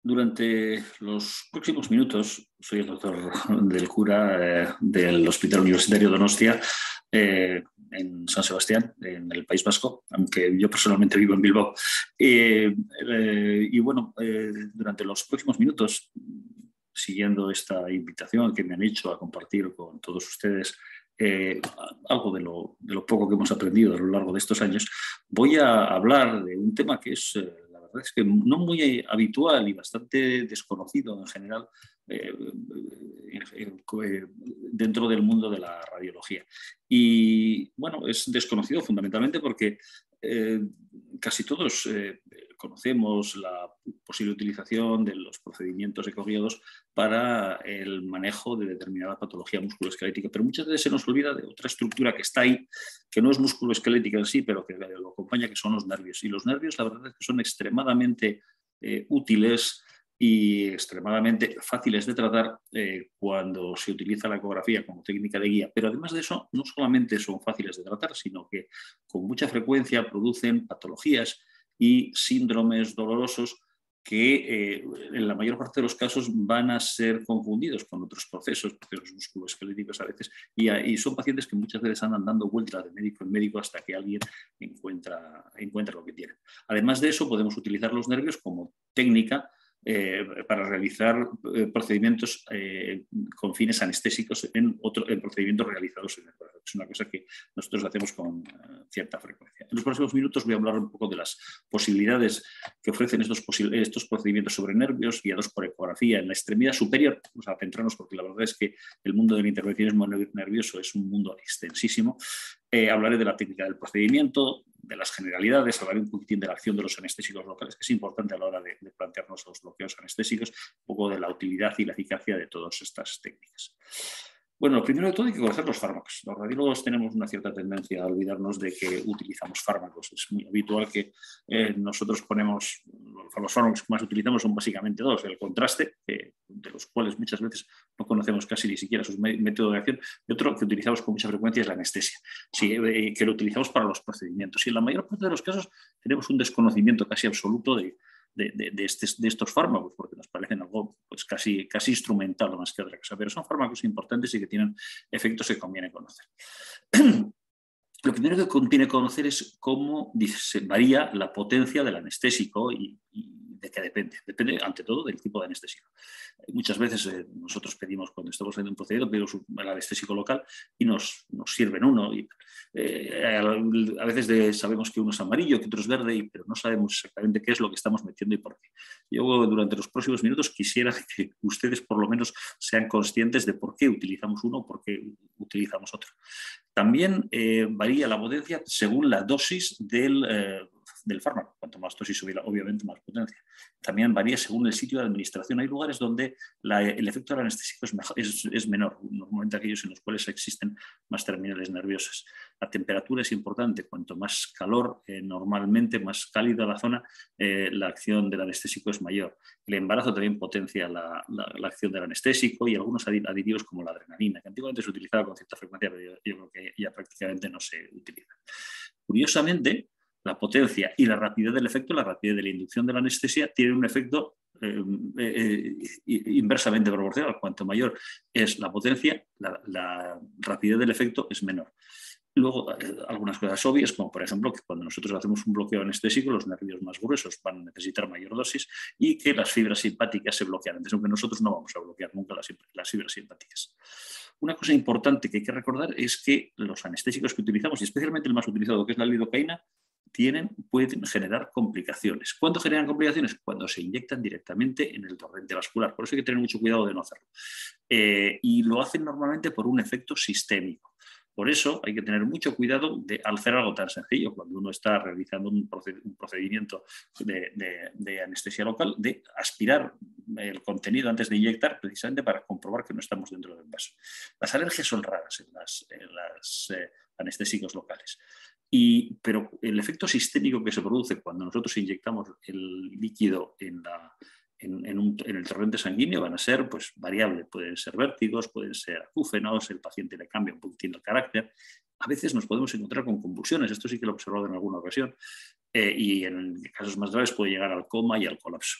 Durante los próximos minutos, soy el doctor del cura del Hospital Universitario Donostia, en San Sebastián, en el País Vasco, aunque yo personalmente vivo en Bilbao. Durante los próximos minutos, siguiendo esta invitación que me han hecho a compartir con todos ustedes algo de lo poco que hemos aprendido a lo largo de estos años, voy a hablar de un tema que es... la verdad es que no muy habitual y bastante desconocido en general dentro del mundo de la radiología. Y bueno, es desconocido fundamentalmente porque casi todos conocemos la posible utilización de los procedimientos ecoguiados para el manejo de determinada patología musculoesquelética, pero muchas veces se nos olvida de otra estructura que está ahí, que no es musculoesquelética en sí, pero que lo acompaña, que son los nervios. Y los nervios, la verdad es que son extremadamente útiles y extremadamente fáciles de tratar cuando se utiliza la ecografía como técnica de guía. Pero además de eso, no solamente son fáciles de tratar, sino que con mucha frecuencia producen patologías y síndromes dolorosos que en la mayor parte de los casos van a ser confundidos con otros procesos musculoesqueléticos a veces, y son pacientes que muchas veces andan dando vueltas de médico en médico hasta que alguien encuentra lo que tiene. Además de eso, podemos utilizar los nervios como técnica para realizar procedimientos con fines anestésicos en procedimientos realizados en el corazón. Es una cosa que nosotros hacemos con cierta frecuencia. En los próximos minutos voy a hablar un poco de las posibilidades que ofrecen estos procedimientos sobre nervios guiados por ecografía en la extremidad superior. Vamos a centrarnos porque la verdad es que el mundo del intervencionismo nervioso es un mundo extensísimo. Hablaré de la técnica del procedimiento, de las generalidades, hablaré un poquitín de la acción de los anestésicos locales, que es importante a la hora de plantearnos los bloqueos anestésicos, un poco de la utilidad y la eficacia de todas estas técnicas. Bueno, lo primero de todo hay que conocer los fármacos. Los radiólogos tenemos una cierta tendencia a olvidarnos de que utilizamos fármacos. Es muy habitual que nosotros ponemos, los fármacos que más utilizamos son básicamente dos: el contraste, de los cuales muchas veces no conocemos casi ni siquiera su método de acción, y otro que utilizamos con mucha frecuencia es la anestesia, sí, que lo utilizamos para los procedimientos. Y en la mayor parte de los casos tenemos un desconocimiento casi absoluto de estos fármacos, porque nos parecen algo pues casi instrumental más que otra cosa, pero son fármacos importantes y que tienen efectos que conviene conocer. Lo primero que conviene conocer es cómo varía la potencia del anestésico y de qué depende. Depende, ante todo, del tipo de anestésico. Muchas veces nosotros pedimos, cuando estamos haciendo un procedimiento, pedimos el anestésico local y nos sirven uno. A veces sabemos que uno es amarillo, que otro es verde, pero no sabemos exactamente qué es lo que estamos metiendo y por qué. Yo, durante los próximos minutos, quisiera que ustedes por lo menos sean conscientes de por qué utilizamos uno o por qué utilizamos otro. También varía la potencia según la dosis del fármaco. Cuanto más dosis, obviamente más potencia. También varía según el sitio de administración. Hay lugares donde el efecto del anestésico es menor, normalmente aquellos en los cuales existen más terminales nerviosas. La temperatura es importante. Cuanto más calor, normalmente más cálida la zona, la acción del anestésico es mayor. El embarazo también potencia la acción del anestésico, y algunos aditivos como la adrenalina, que antiguamente se utilizaba con cierta frecuencia, pero yo creo que ya prácticamente no se utiliza. Curiosamente, la potencia y la rapidez del efecto, la rapidez de la inducción de la anestesia, tienen un efecto inversamente proporcional. Cuanto mayor es la potencia, la rapidez del efecto es menor. Luego, algunas cosas obvias, como por ejemplo que cuando nosotros hacemos un bloqueo anestésico, los nervios más gruesos van a necesitar mayor dosis y que las fibras simpáticas se bloquean antes, aunque nosotros no vamos a bloquear nunca las fibras simpáticas. Una cosa importante que hay que recordar es que los anestésicos que utilizamos, y especialmente el más utilizado, que es la lidocaína, pueden generar complicaciones. ¿Cuándo generan complicaciones? Cuando se inyectan directamente en el torrente vascular. Por eso hay que tener mucho cuidado de no hacerlo. Y lo hacen normalmente por un efecto sistémico. Por eso hay que tener mucho cuidado al hacer algo tan sencillo, cuando uno está realizando un procedimiento de anestesia local, de aspirar el contenido antes de inyectar, precisamente para comprobar que no estamos dentro del vaso. Las alergias son raras en los anestésicos locales. Pero el efecto sistémico que se produce cuando nosotros inyectamos el líquido en el torrente sanguíneo van a ser variables. Pueden ser vértigos, pueden ser acúfenos, el paciente le cambia un poquitín el carácter. A veces nos podemos encontrar con convulsiones, esto sí que lo he observado en alguna ocasión, y en casos más graves puede llegar al coma y al colapso.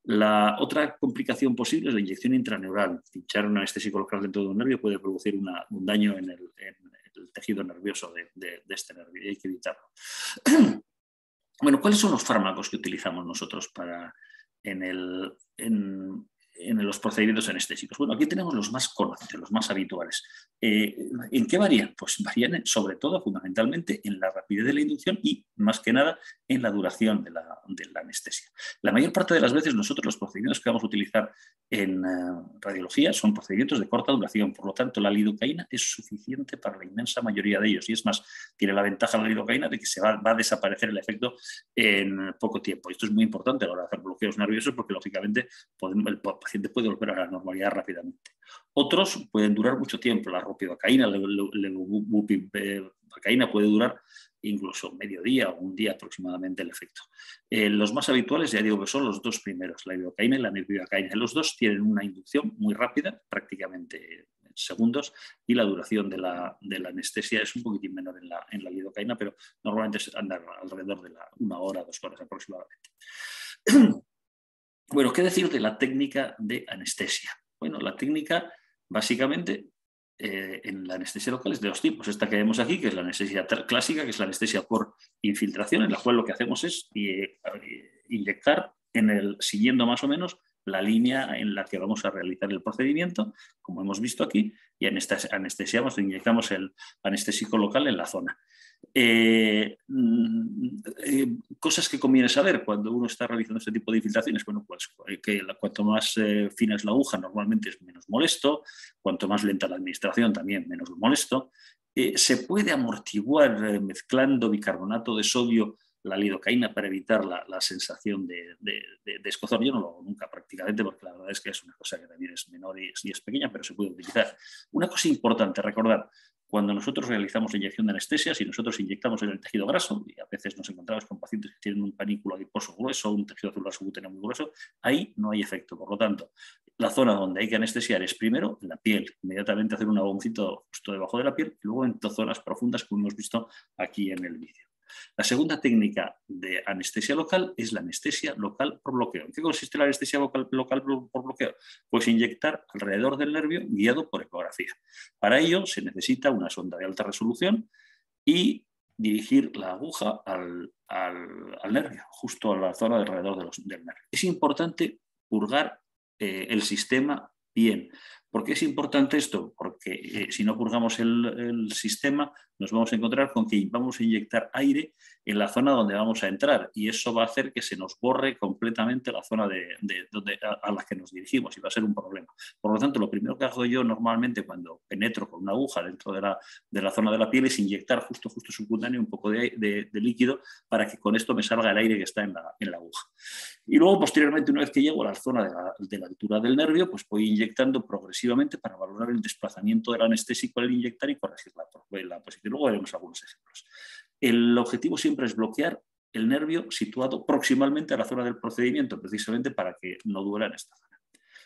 La otra complicación posible es la inyección intraneural. Pinchar un anestésico local dentro de un nervio puede producir un daño en el tejido nervioso de este nervio y hay que evitarlo. Bueno, ¿cuáles son los fármacos que utilizamos nosotros en los procedimientos anestésicos? Bueno, aquí tenemos los más conocidos, los más habituales. ¿En qué varían? Pues varían sobre todo, fundamentalmente, en la rapidez de la inducción y, más que nada, en la duración de la anestesia. La mayor parte de las veces nosotros los procedimientos que vamos a utilizar en radiología son procedimientos de corta duración, por lo tanto la lidocaína es suficiente para la inmensa mayoría de ellos y es más, tiene la ventaja la lidocaína de que va a desaparecer el efecto en poco tiempo. Esto es muy importante a la hora de hacer bloqueos nerviosos porque lógicamente el paciente puede volver a la normalidad rápidamente. Otros pueden durar mucho tiempo, la ropivacaína, la levobupivacaína puede durar incluso medio día o un día aproximadamente el efecto. Los más habituales, ya digo que son los dos primeros, la lidocaína y la mirvivacaína. Los dos tienen una inducción muy rápida, prácticamente en segundos, y la duración de la anestesia es un poquitín menor en la lidocaína, pero normalmente anda alrededor de 1 hora, 2 horas aproximadamente. Bueno, ¿qué decir de la técnica de anestesia? Bueno, la técnica básicamente en la anestesia local es de 2 tipos. Esta que vemos aquí, que es la anestesia clásica, que es la anestesia por infiltración, en la cual lo que hacemos es inyectar siguiendo más o menos la línea en la que vamos a realizar el procedimiento, como hemos visto aquí, y anestesiamos, inyectamos el anestésico local en la zona. Cosas que conviene saber cuando uno está realizando este tipo de infiltraciones. Bueno, pues que cuanto más fina es la aguja, normalmente es menos molesto, cuanto más lenta la administración, también menos molesto. Se puede amortiguar mezclando bicarbonato de sodio la lidocaína para evitar la sensación de escozor. Yo no lo hago nunca prácticamente porque la verdad es que es una cosa que también es menor y es pequeña, pero se puede utilizar. Una cosa importante, recordar, cuando nosotros realizamos la inyección de anestesia, si nosotros inyectamos en el tejido graso, y a veces nos encontramos con pacientes que tienen un panículo adiposo grueso, un tejido celular subcutáneo muy grueso, ahí no hay efecto. Por lo tanto, la zona donde hay que anestesiar es primero en la piel, inmediatamente hacer un aboncito justo debajo de la piel, y luego en zonas profundas, como hemos visto aquí en el vídeo. La segunda técnica de anestesia local es la anestesia local por bloqueo. ¿En qué consiste la anestesia local por bloqueo? Pues inyectar alrededor del nervio guiado por ecografía. Para ello se necesita una sonda de alta resolución y dirigir la aguja al nervio, justo a la zona alrededor del nervio. Es importante purgar el sistema bien. ¿Por qué es importante esto? Porque si no purgamos el sistema, nos vamos a encontrar con que vamos a inyectar aire en la zona donde vamos a entrar y eso va a hacer que se nos borre completamente la zona a la que nos dirigimos y va a ser un problema. Por lo tanto, lo primero que hago yo normalmente cuando penetro con una aguja dentro de la zona de la piel es inyectar justo subcutáneo un poco de líquido para que con esto me salga el aire que está en la aguja. Y luego, posteriormente, una vez que llego a la zona de la altura del nervio, pues voy inyectando progresivamente para valorar el desplazamiento del anestésico al inyectar y corregir la posición. Luego veremos algunos ejemplos. El objetivo siempre es bloquear el nervio situado proximalmente a la zona del procedimiento, precisamente para que no duela en esta zona.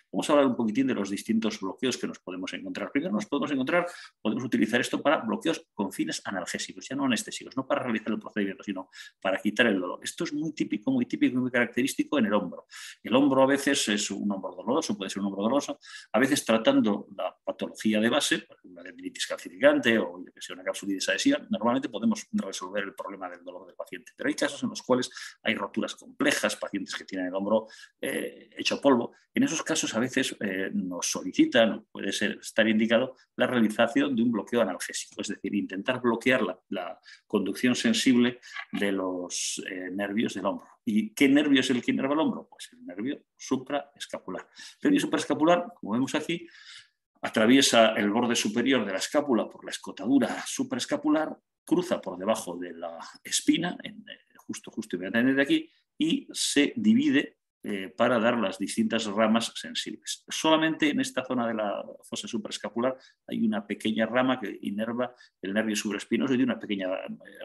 Vamos a hablar un poquitín de los distintos bloqueos que nos podemos encontrar. Primero podemos utilizar esto para bloqueos con fines analgésicos, ya no anestésicos, no para realizar el procedimiento, sino para quitar el dolor. Esto es muy típico y muy característico en el hombro. El hombro a veces es un hombro doloroso, puede ser un hombro doloroso, a veces tratando la patología de base, por ejemplo, una tendinitis calcificante o una capsulitis adhesiva, normalmente podemos resolver el problema del dolor del paciente. Pero hay casos en los cuales hay roturas complejas, pacientes que tienen el hombro hecho polvo. En esos casos a veces nos solicitan, puede estar indicado, la realización de un bloqueo analgésico, es decir, intentar bloquear la conducción sensible de los nervios del hombro. ¿Y qué nervio es el que inerva el hombro? Pues el nervio supraescapular. El nervio supraescapular, como vemos aquí, atraviesa el borde superior de la escápula por la escotadura supraescapular, cruza por debajo de la espina, justo inmediatamente de aquí, y se divide para dar las distintas ramas sensibles. Solamente en esta zona de la fosa supraescapular hay una pequeña rama que inerva el nervio supraespinoso y de una pequeña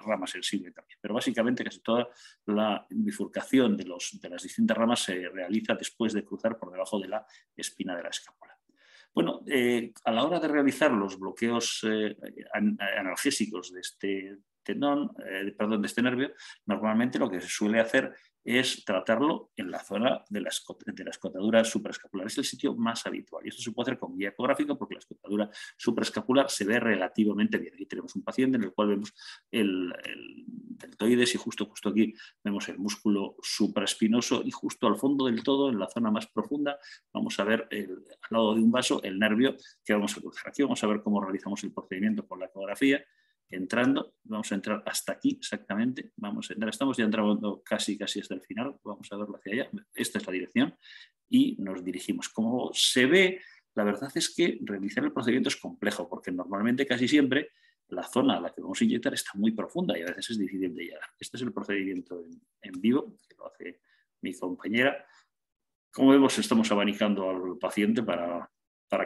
rama sensible también. Pero básicamente casi toda la bifurcación de las distintas ramas se realiza después de cruzar por debajo de la espina de la escápula. Bueno, a la hora de realizar los bloqueos analgésicos de este tendón, perdón, de este nervio, normalmente lo que se suele hacer es tratarlo en la zona de la escotadura supraescapular. Es el sitio más habitual y esto se puede hacer con guía ecográfica porque la escotadura supraescapular se ve relativamente bien. Aquí tenemos un paciente en el cual vemos el deltoides y justo aquí vemos el músculo supraespinoso y justo al fondo del todo, en la zona más profunda, vamos a ver al lado de un vaso el nervio que vamos a cruzar. Aquí vamos a ver cómo realizamos el procedimiento con la ecografía. Entrando, vamos a entrar hasta aquí exactamente, vamos a entrar, estamos ya entrando casi hasta el final, vamos a verlo hacia allá, esta es la dirección y nos dirigimos. Como se ve, la verdad es que realizar el procedimiento es complejo porque normalmente casi siempre la zona a la que vamos a inyectar está muy profunda y a veces es difícil de llegar. Este es el procedimiento en vivo, que lo hace mi compañera. Como vemos, estamos abanicando al paciente para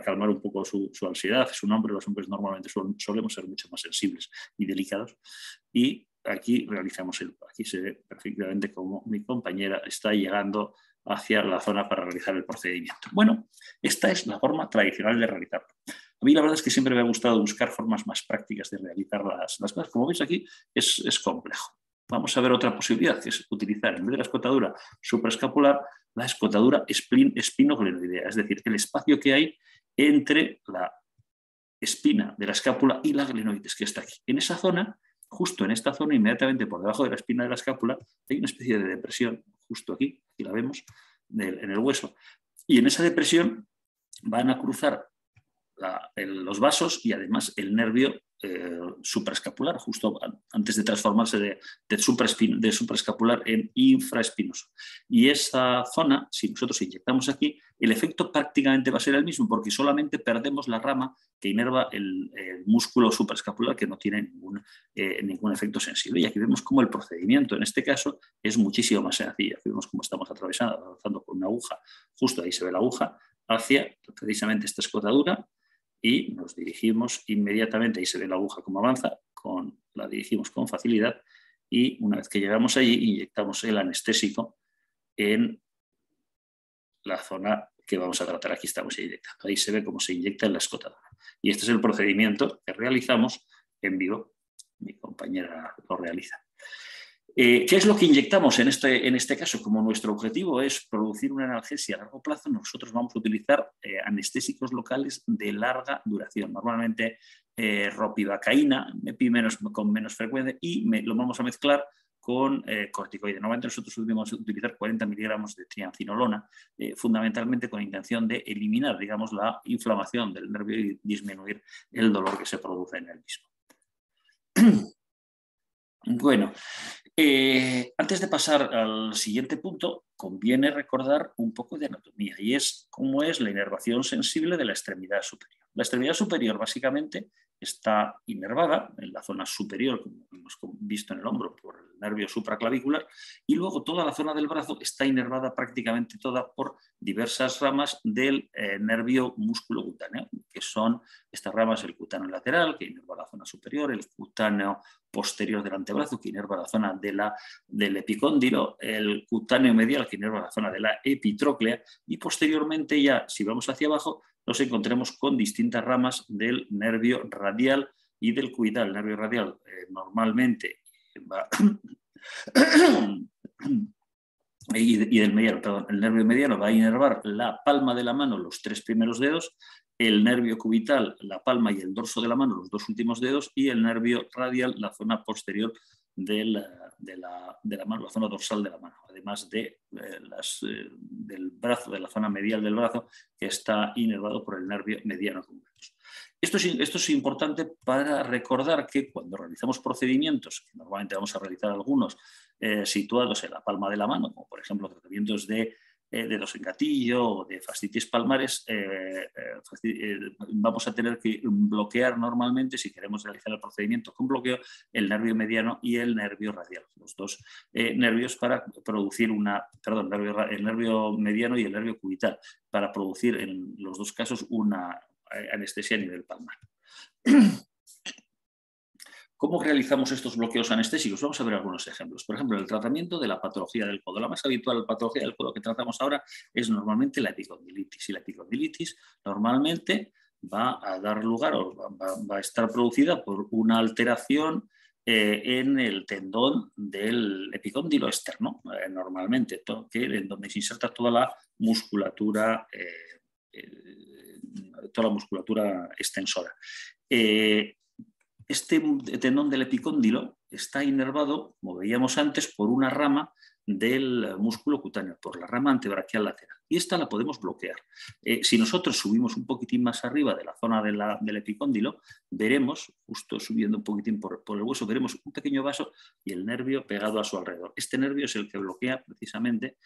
calmar un poco su ansiedad. Es un hombre, los hombres normalmente solemos ser mucho más sensibles y delicados. Y aquí aquí se ve perfectamente cómo mi compañera está llegando hacia la zona para realizar el procedimiento. Bueno, esta es la forma tradicional de realizarlo. A mí la verdad es que siempre me ha gustado buscar formas más prácticas de realizar las cosas. Como veis aquí, es complejo. Vamos a ver otra posibilidad, que es utilizar, en vez de la escotadura supraescapular, la escotadura espinoglenoidea, es decir, el espacio que hay entre la espina de la escápula y la glenoides, que está aquí. En esa zona, justo en esta zona, inmediatamente por debajo de la espina de la escápula, hay una especie de depresión, justo aquí la vemos, en el hueso, y en esa depresión van a cruzar los vasos y además el nervio supraescapular, justo antes de transformarse de supraescapular en infraespinoso. Y esa zona, si nosotros inyectamos aquí, el efecto prácticamente va a ser el mismo porque solamente perdemos la rama que inerva el músculo supraescapular que no tiene ningún efecto sensible. Y aquí vemos cómo el procedimiento en este caso es muchísimo más sencillo. Aquí vemos cómo estamos avanzando con una aguja, justo ahí se ve la aguja, hacia precisamente esta escotadura y nos dirigimos inmediatamente, ahí se ve la aguja cómo avanza, la dirigimos con facilidad y una vez que llegamos allí inyectamos el anestésico en la zona que vamos a tratar. Aquí estamos inyectando, ahí se ve cómo se inyecta en la escotadura. Y este es el procedimiento que realizamos en vivo, mi compañera lo realiza. ¿Qué es lo que inyectamos en este caso? Como nuestro objetivo es producir una analgesia a largo plazo, nosotros vamos a utilizar anestésicos locales de larga duración, normalmente ropivacaína, con menos frecuencia, y lo vamos a mezclar con corticoides. Normalmente nosotros debemos utilizar 40 miligramos de triancinolona, fundamentalmente con intención de eliminar, digamos, la inflamación del nervio y disminuir el dolor que se produce en el mismo. Bueno, antes de pasar al siguiente punto, conviene recordar un poco de anatomía y es cómo es la inervación sensible de la extremidad superior. La extremidad superior básicamente está inervada en la zona superior, como hemos visto en el hombro, por el nervio supraclavicular, y luego toda la zona del brazo está inervada prácticamente toda por diversas ramas del nervio musculocutáneo, que son estas ramas: el cutáneo lateral, que inerva la zona superior, el cutáneo posterior del antebrazo, que inerva la zona del epicóndilo, el cutáneo medial, que inerva la zona de la epitróclea, y posteriormente ya, si vamos hacia abajo, nos encontremos con distintas ramas del nervio radial y del cubital. El nervio radial normalmente va... y del mediano, perdón, el nervio mediano va a inervar la palma de la mano, los 3 primeros dedos, el nervio cubital, la palma y el dorso de la mano, los 2 últimos dedos, y el nervio radial, la zona posterior de la mano, la zona dorsal de la mano, además del brazo, de la zona medial del brazo, que está inervado por el nervio mediano. Esto es importante para recordar que cuando realizamos procedimientos, que normalmente vamos a realizar algunos situados en la palma de la mano, como por ejemplo tratamientos de dedos en gatillo o de fascitis palmares, vamos a tener que bloquear normalmente, si queremos realizar el procedimiento con bloqueo, el nervio mediano y el nervio radial, los dos nervios para producir el nervio mediano y el nervio cubital, para producir en los dos casos una anestesia a nivel palmar. ¿Cómo realizamos estos bloqueos anestésicos? Vamos a ver algunos ejemplos. Por ejemplo, el tratamiento de la patología del codo. La más habitual patología del codo que tratamos ahora es normalmente la epicondilitis. Y la epicondilitis normalmente va a dar lugar o va a estar producida por una alteración en el tendón del epicóndilo externo, normalmente, en donde se inserta toda la musculatura extensora. Este tendón del epicóndilo está inervado, como veíamos antes, por una rama del músculo cutáneo, por la rama antebraquial lateral. Y esta la podemos bloquear. Si nosotros subimos un poquitín más arriba de la zona del epicóndilo, veremos, justo subiendo un poquitín por el hueso, veremos un pequeño vaso y el nervio pegado a su alrededor. Este nervio es el que bloquea precisamente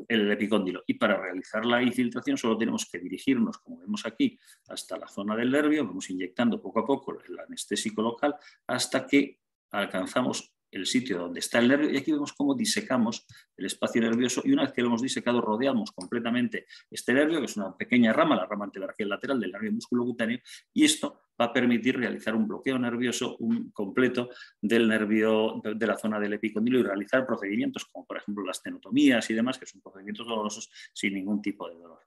el epicóndilo. Y para realizar la infiltración solo tenemos que dirigirnos, como vemos aquí, hasta la zona del nervio, vamos inyectando poco a poco el anestésico local hasta que alcanzamos el sitio donde está el nervio y aquí vemos cómo disecamos el espacio nervioso y una vez que lo hemos disecado rodeamos completamente este nervio, que es una pequeña rama, la rama antebraquial lateral del nervio musculocutáneo, y esto va a permitir realizar un bloqueo nervioso completo del nervio de la zona del epicóndilo y realizar procedimientos como por ejemplo las tenotomías y demás, que son procedimientos dolorosos sin ningún tipo de dolor.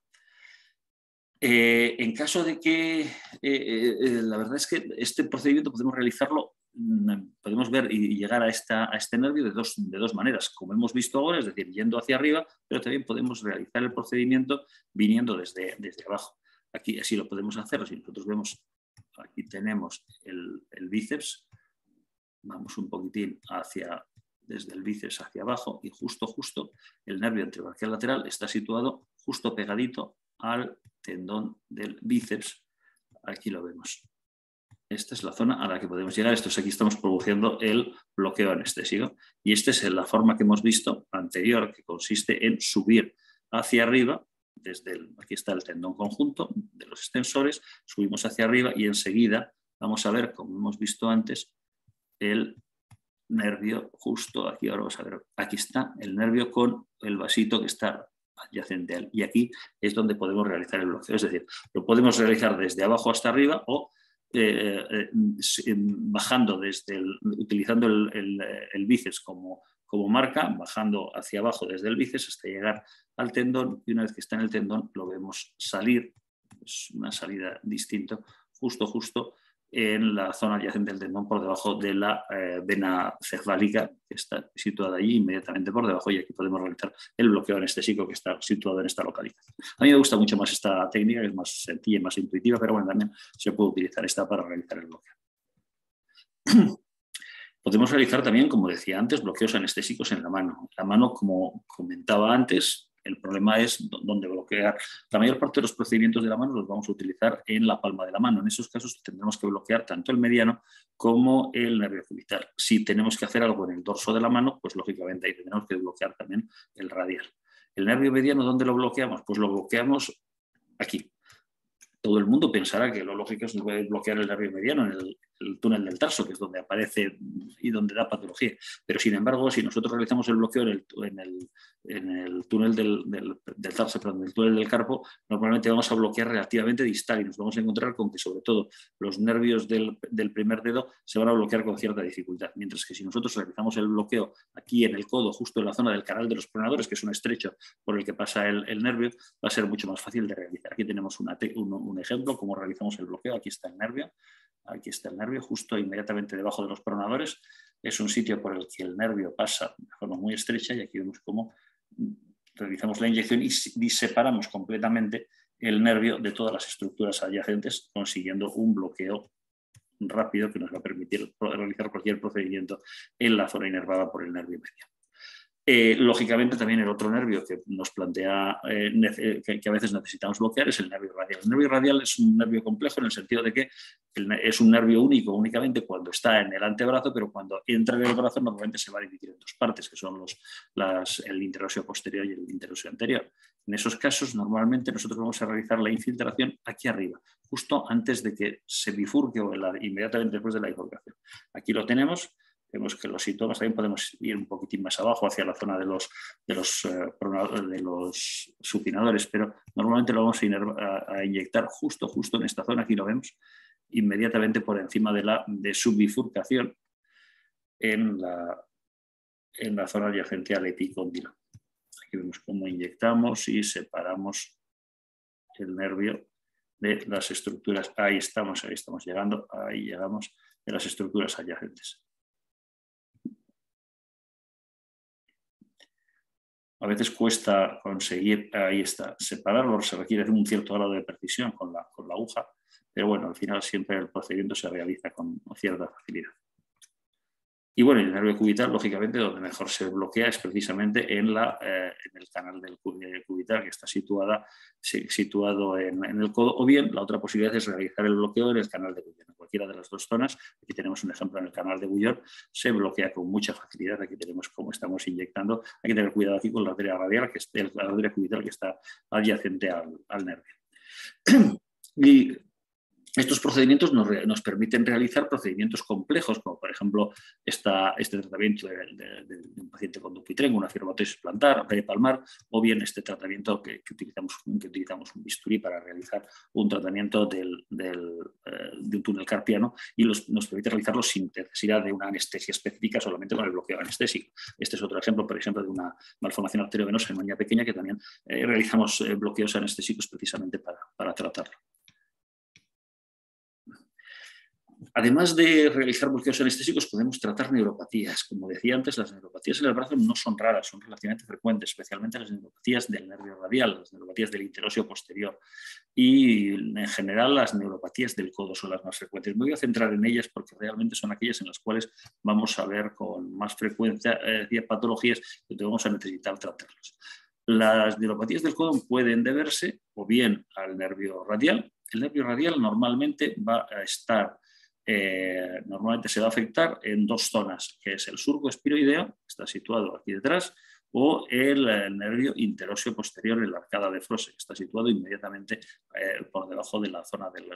En caso de que, la verdad es que este procedimiento podemos realizarlo, podemos ver y llegar a este nervio de dos maneras, como hemos visto ahora, es decir, yendo hacia arriba, pero también podemos realizar el procedimiento viniendo desde abajo. Aquí así lo podemos hacer, si nosotros vemos, aquí tenemos el bíceps, vamos un poquitín desde el bíceps hacia abajo y justo el nervio antebraquial lateral está situado justo pegadito al tendón del bíceps. Aquí lo vemos. Esta es la zona a la que podemos llegar. Aquí estamos produciendo el bloqueo anestésico. Y esta es la forma que hemos visto anterior, que consiste en subir hacia arriba. Aquí está el tendón conjunto de los extensores. Subimos hacia arriba y enseguida vamos a ver, como hemos visto antes, el nervio justo aquí. Ahora vamos a ver. Aquí está el nervio con el vasito que está adyacente a él. Y aquí es donde podemos realizar el bloqueo. Es decir, lo podemos realizar desde abajo hasta arriba o bajando utilizando el bíceps como marca, bajando hacia abajo desde el bíceps hasta llegar al tendón y una vez que está en el tendón lo vemos salir, es una salida distinta, justo en la zona adyacente del tendón por debajo de la vena cefálica que está situada allí inmediatamente por debajo y aquí podemos realizar el bloqueo anestésico que está situado en esta localización. A mí me gusta mucho más esta técnica, que es más sencilla y más intuitiva, pero bueno, también se puede utilizar esta para realizar el bloqueo. Podemos realizar también, como decía antes, bloqueos anestésicos en la mano. La mano, como comentaba antes, el problema es dónde bloquear. La mayor parte de los procedimientos de la mano los vamos a utilizar en la palma de la mano. En esos casos tendremos que bloquear tanto el mediano como el nervio cubital. Si tenemos que hacer algo en el dorso de la mano, pues lógicamente ahí tendremos que bloquear también el radial. El nervio mediano, ¿dónde lo bloqueamos? Pues lo bloqueamos aquí. Todo el mundo pensará que lo lógico es bloquear el nervio mediano en el túnel del tarso, que es donde aparece y donde da patología. Pero sin embargo, si nosotros realizamos el bloqueo en el túnel del tarso, perdón, del túnel del carpo, normalmente vamos a bloquear relativamente distal y nos vamos a encontrar con que sobre todo los nervios del primer dedo se van a bloquear con cierta dificultad. Mientras que si nosotros realizamos el bloqueo aquí en el codo, justo en la zona del canal de los pronadores, que es un estrecho por el que pasa el nervio, va a ser mucho más fácil de realizar. Aquí tenemos un ejemplo, cómo realizamos el bloqueo. Aquí está el nervio, justo inmediatamente debajo de los pronadores. Es un sitio por el que el nervio pasa de forma muy estrecha y aquí vemos cómo realizamos la inyección y separamos completamente el nervio de todas las estructuras adyacentes, consiguiendo un bloqueo rápido que nos va a permitir realizar cualquier procedimiento en la zona inervada por el nervio mediano. Lógicamente también el otro nervio que nos plantea que a veces necesitamos bloquear es el nervio radial. El nervio radial es un nervio complejo en el sentido de que es un nervio únicamente cuando está en el antebrazo, pero cuando entra en el brazo normalmente se va a dividir en dos partes, que son el interóseo posterior y el interóseo anterior. En esos casos normalmente nosotros vamos a realizar la infiltración aquí arriba, justo antes de que se bifurque o inmediatamente después de la bifurcación. Aquí lo tenemos. Vemos que los síntomas también podemos ir un poquitín más abajo hacia la zona de los supinadores, pero normalmente lo vamos a inyectar justo en esta zona, aquí lo vemos, inmediatamente por encima de su bifurcación en la zona adyacente al epicóndilo. Aquí vemos cómo inyectamos y separamos el nervio de las estructuras. Ahí estamos llegando, ahí llegamos, de las estructuras adyacentes. A veces cuesta conseguir, ahí está, separarlo, se requiere un cierto grado de precisión con la aguja, pero bueno, al final siempre el procedimiento se realiza con cierta facilidad. Y bueno, el nervio cubital, lógicamente, donde mejor se bloquea es precisamente en el canal del cubital, que está situado en el codo, o bien la otra posibilidad es realizar el bloqueo en el canal de Guyon. En cualquiera de las dos zonas, aquí tenemos un ejemplo en el canal de Guyon, se bloquea con mucha facilidad. Aquí tenemos cómo estamos inyectando. Hay que tener cuidado aquí con la arteria radial, que es la arteria cubital que está adyacente al nervio. Y estos procedimientos nos permiten realizar procedimientos complejos, como por ejemplo este tratamiento de un paciente con Dupuytren, una fibrosis plantar, palmar, o bien este tratamiento que utilizamos un bisturí para realizar un tratamiento de un túnel carpiano, y nos permite realizarlo sin necesidad de una anestesia específica, solamente con el bloqueo anestésico. Este es otro ejemplo, por ejemplo, de una malformación arteriovenosa en niña pequeña, que también realizamos bloqueos anestésicos precisamente para tratarlo. Además de realizar bloqueos anestésicos, podemos tratar neuropatías. Como decía antes, las neuropatías en el brazo no son raras, son relativamente frecuentes, especialmente las neuropatías del nervio radial, las neuropatías del interóseo posterior, y en general las neuropatías del codo son las más frecuentes. Me voy a centrar en ellas porque realmente son aquellas en las cuales vamos a ver con más frecuencia patologías que vamos a necesitar tratarlas. Las neuropatías del codo pueden deberse o bien al nervio radial. El nervio radial normalmente va a estar normalmente se va a afectar en dos zonas, que es el surco espiroideo, que está situado aquí detrás, o el nervio interóseo posterior en la arcada de Froese, que está situado inmediatamente por debajo de la zona del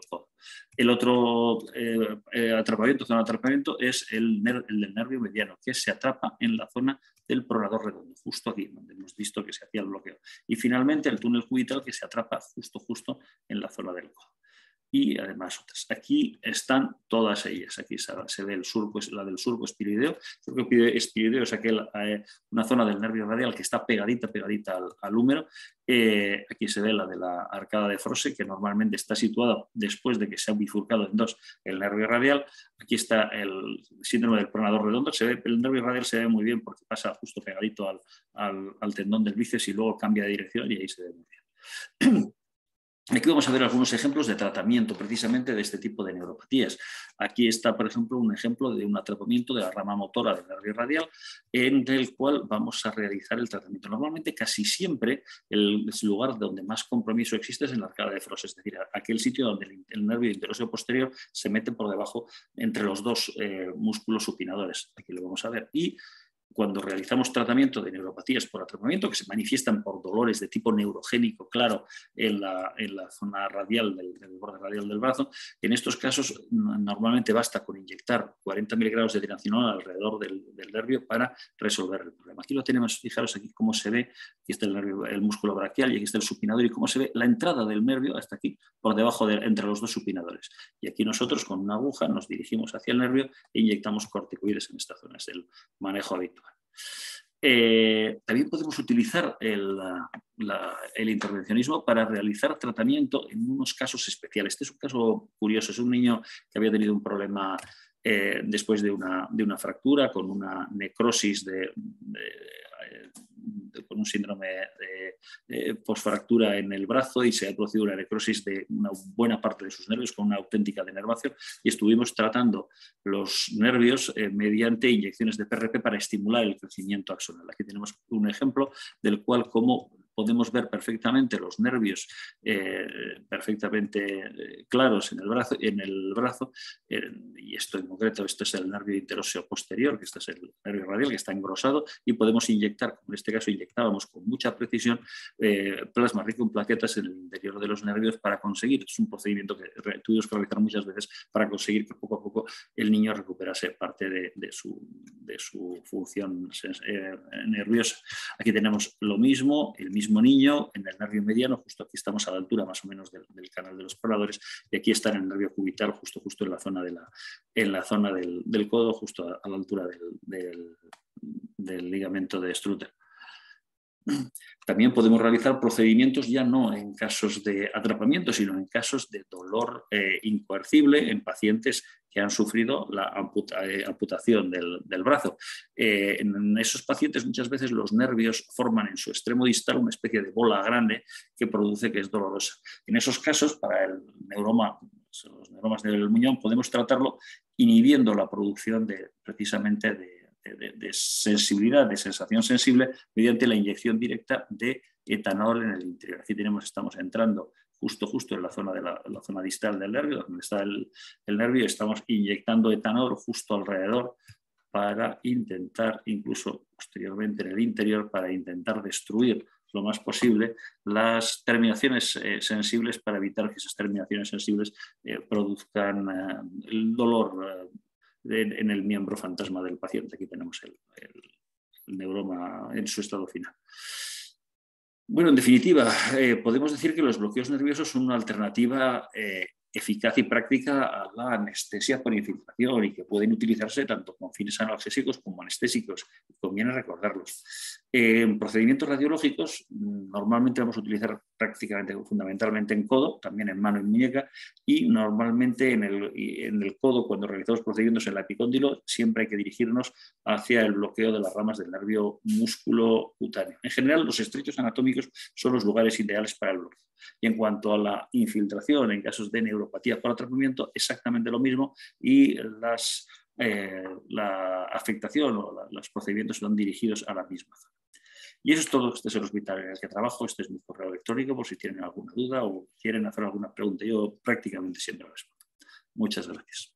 codo. El otro zona de atrapamiento es el del nervio mediano, que se atrapa en la zona del pronador redondo, justo aquí, donde hemos visto que se hacía el bloqueo. Y finalmente el túnel cubital, que se atrapa justo en la zona del codo. Y además otras. Aquí están todas ellas. Aquí se ve la del surco espiroideo. El surco espiroideo es una zona del nervio radial que está pegadita al húmero. Aquí se ve la de la arcada de Froese, que normalmente está situada después de que se ha bifurcado en dos el nervio radial. Aquí está el síndrome del pronador redondo. El nervio radial se ve muy bien porque pasa justo pegadito al tendón del bíceps y luego cambia de dirección, y ahí se ve muy bien. Aquí vamos a ver algunos ejemplos de tratamiento precisamente de este tipo de neuropatías. Aquí está, por ejemplo, un ejemplo de un atrapamiento de la rama motora del nervio radial, en el cual vamos a realizar el tratamiento. Normalmente, casi siempre, el lugar donde más compromiso existe es en la arcada de Froese, es decir, aquel sitio donde el nervio interóseo posterior se mete por debajo entre los dos músculos supinadores. Aquí lo vamos a ver. Y cuando realizamos tratamiento de neuropatías por atrapamiento, que se manifiestan por dolores de tipo neurogénico, claro, en la zona radial del borde radial del brazo, en estos casos normalmente basta con inyectar 40 miligramos de triamcinolona alrededor del nervio para resolver el problema. Aquí lo tenemos, fijaros aquí cómo se ve, aquí está el músculo braquial y aquí está el supinador, y cómo se ve la entrada del nervio hasta aquí, por debajo entre los dos supinadores. Y aquí nosotros con una aguja nos dirigimos hacia el nervio e inyectamos corticoides en esta zona. Es el manejo habitual. También podemos utilizar el intervencionismo para realizar tratamiento en unos casos especiales. Este es un caso curioso, es un niño que había tenido un problema después de una fractura, con una necrosis con un síndrome de posfractura en el brazo, y se ha producido una necrosis de una buena parte de sus nervios con una auténtica denervación, y estuvimos tratando los nervios mediante inyecciones de PRP para estimular el crecimiento axonal. Aquí tenemos un ejemplo del cual cómo podemos ver perfectamente los nervios perfectamente claros en el brazo, y esto en concreto, esto es el nervio interóseo posterior, que este es el nervio radial que está engrosado, y podemos inyectar, como en este caso inyectábamos con mucha precisión, plasma rico en plaquetas en el interior de los nervios para conseguir, es un procedimiento que tuvimos que realizar muchas veces para conseguir que poco a poco el niño recuperase parte de su función nerviosa. Aquí tenemos lo mismo, el mismo niño en el nervio mediano, justo aquí estamos a la altura más o menos del canal de los pronadores, y aquí está en el nervio cubital, justo en la zona del codo, justo a la altura del ligamento de Strutter. También podemos realizar procedimientos ya no en casos de atrapamiento, sino en casos de dolor incoercible en pacientes que han sufrido la amputación del brazo. En esos pacientes muchas veces los nervios forman en su extremo distal una especie de bola grande que produce que es dolorosa. En esos casos, para el neuroma, los neuromas del muñón, podemos tratarlo inhibiendo la producción precisamente de sensibilidad, de sensación sensible, mediante la inyección directa de etanol en el interior. Aquí estamos entrando justo en la zona, la zona distal del nervio, donde está el nervio, estamos inyectando etanol justo alrededor para intentar, incluso posteriormente en el interior, para intentar destruir lo más posible las terminaciones sensibles, para evitar que esas terminaciones sensibles produzcan el dolor en el miembro fantasma del paciente. Aquí tenemos el neuroma en su estado final. Bueno, en definitiva, podemos decir que los bloqueos nerviosos son una alternativa eficaz y práctica a la anestesia por infiltración y que pueden utilizarse tanto con fines analgésicos como anestésicos. Conviene recordarlos. En procedimientos radiológicos normalmente vamos a utilizar fundamentalmente en codo, también en mano y muñeca, y normalmente en el codo, cuando realizamos procedimientos en el epicóndilo, siempre hay que dirigirnos hacia el bloqueo de las ramas del nervio músculo cutáneo. En general, los estrechos anatómicos son los lugares ideales para el bloqueo. Y en cuanto a la infiltración en casos de neuropatía por atrapamiento, exactamente lo mismo, y la afectación o los procedimientos son dirigidos a la misma zona. Y eso es todo. Este es el hospital en el que trabajo, este es mi correo electrónico por si tienen alguna duda o quieren hacer alguna pregunta. Yo prácticamente siempre respondo. Muchas gracias.